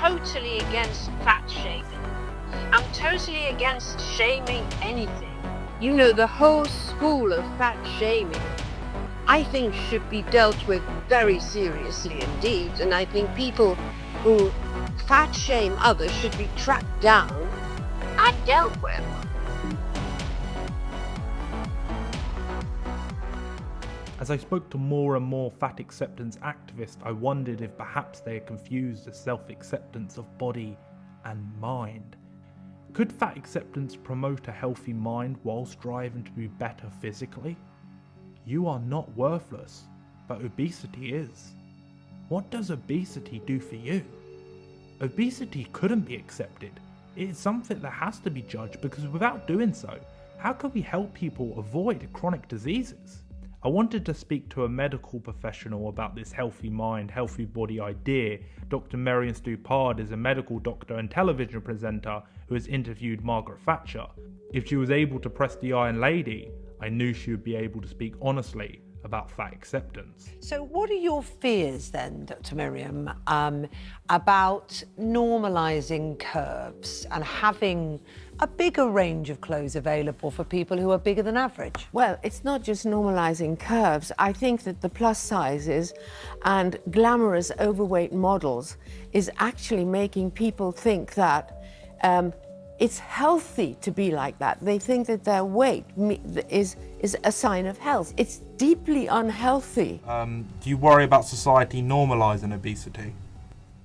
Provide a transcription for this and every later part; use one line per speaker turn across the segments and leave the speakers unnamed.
totally against fat shaming. I'm totally against shaming anything. You know, the whole school of fat shaming, I think, should be dealt with very seriously indeed. And I think people who fat shame others should be tracked down and dealt with.
As I spoke to more and more fat acceptance activists, I wondered if perhaps they had confused the self-acceptance of body and mind. Could fat acceptance promote a healthy mind while striving to be better physically? You are not worthless, but obesity is. What does obesity do for you? Obesity couldn't be accepted. It is something that has to be judged, because without doing so, how can we help people avoid chronic diseases? I wanted to speak to a medical professional about this healthy mind, healthy body idea. Dr Miriam Stoppard is a medical doctor and television presenter who has interviewed Margaret Thatcher. If she was able to press the Iron Lady, I knew she would be able to speak honestly about fat acceptance.
So what are your fears then, Dr Miriam, about normalising curves and having a bigger range of clothes available for people who are bigger than average?
Well, it's not just normalising curves. I think that the plus sizes and glamorous overweight models is actually making people think that it's healthy to be like that. They think that their weight is a sign of health. It's deeply unhealthy.
Do you worry about society normalising obesity?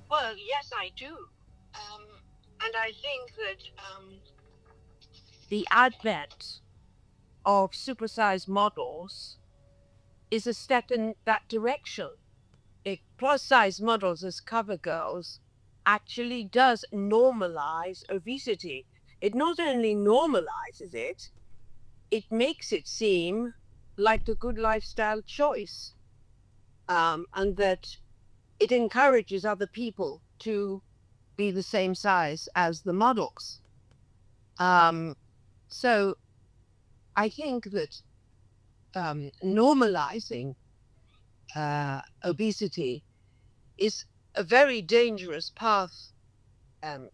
Well, yes, I do. And I think that the advent of supersized models is a step in that direction. Plus-size models as cover girls actually does normalize obesity. It not only normalizes it, it makes it seem like a good lifestyle choice, and that it encourages other people to be the same size as the models. So I think that normalizing obesity is a very dangerous path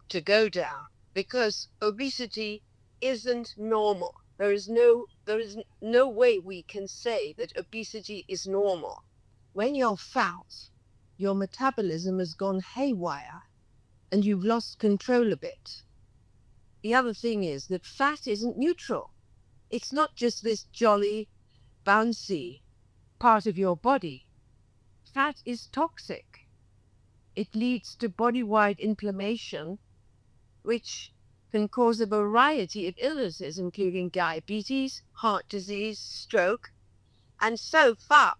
to go down, because obesity isn't normal. There is no way we can say that obesity is normal. When you're fat, your metabolism has gone haywire and you've lost control a bit. The other thing is that fat isn't neutral. It's not just this jolly, bouncy part of your body. Fat is toxic. It leads to body-wide inflammation, which can cause a variety of illnesses, including diabetes, heart disease, stroke. And so far,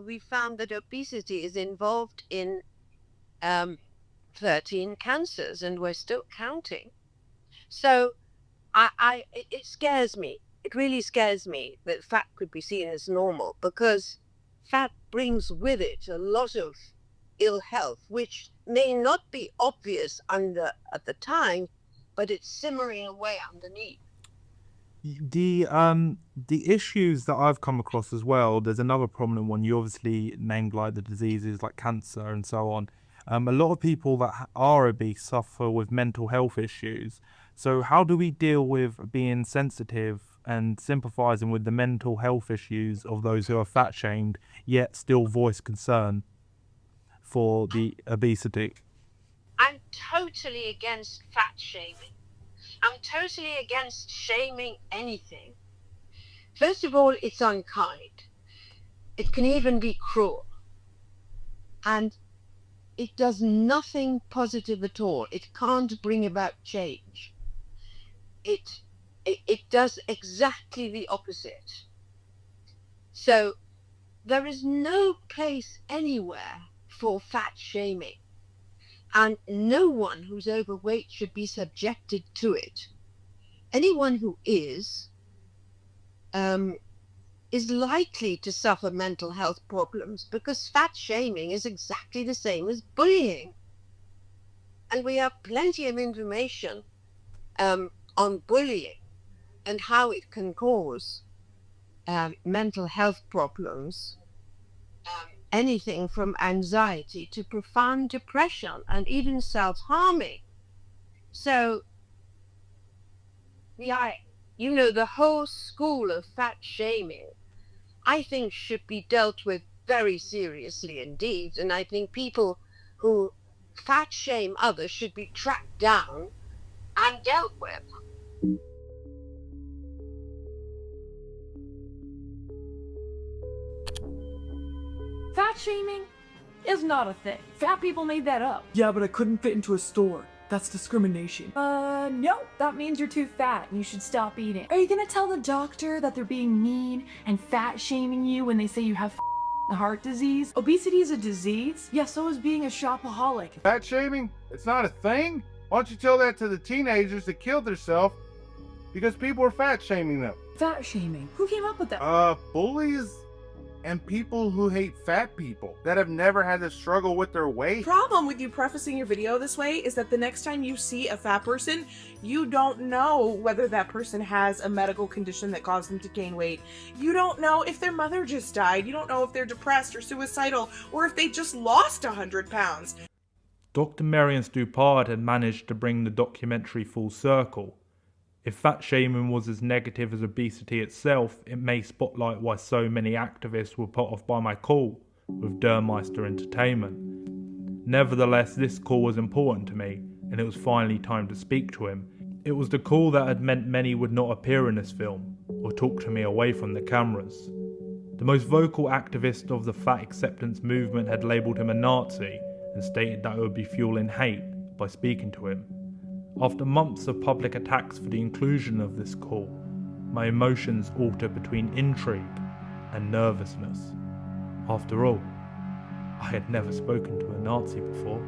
we found that obesity is involved in 13 cancers, and we're still counting. So it scares me. It really scares me that fat could be seen as normal, because fat brings with it a lot of ill health, which may not be obvious at the time, but it's simmering away underneath.
The issues that I've come across as well, there's another prominent one. You obviously named like the diseases like cancer and so on. A lot of people that are obese suffer with mental health issues. So how do we deal with being sensitive and sympathising with the mental health issues of those who are fat shamed, yet still voice concern for the obesity?
I'm totally against fat shaming. I'm totally against shaming anything. First of all, it's unkind. It can even be cruel. And it does nothing positive at all. It can't bring about change. It does exactly the opposite. So there is no place anywhere for fat shaming, and no one who's overweight should be subjected to it. Anyone who is likely to suffer mental health problems, because fat shaming is exactly the same as bullying. And we have plenty of information on bullying and how it can cause mental health problems anything from anxiety to profound depression and even self-harming. So, the whole school of fat shaming, I think, should be dealt with very seriously indeed. And I think people who fat shame others should be tracked down and dealt with.
Fat shaming is not a thing. Fat people made that up.
Yeah, but I couldn't fit into a store. That's discrimination.
No, that means you're too fat and you should stop eating. Are you gonna tell the doctor that they're being mean and fat shaming you when they say you have heart disease? Obesity is a disease? Yeah, so is being a shopaholic.
Fat shaming? It's not a thing? Why don't you tell that to the teenagers that killed themselves because people were fat shaming them?
Fat shaming? Who came up with that?
Bullies and people who hate fat people that have never had to struggle with their weight.
Problem with you prefacing your video this way is that the next time you see a fat person, you don't know whether that person has a medical condition that caused them to gain weight. You don't know if their mother just died. You don't know if they're depressed or suicidal or if they just lost 100 pounds.
Dr Miriam Stoppard had managed to bring the documentary full circle. If fat shaming was as negative as obesity itself, it may spotlight why so many activists were put off by my call with Dermeister Entertainment. Nevertheless, this call was important to me, and it was finally time to speak to him. It was the call that had meant many would not appear in this film, or talk to me away from the cameras. The most vocal activist of the fat acceptance movement had labelled him a Nazi, and stated that it would be fueling hate by speaking to him. After months of public attacks for the inclusion of this call, my emotions altered between intrigue and nervousness. After all, I had never spoken to a Nazi before.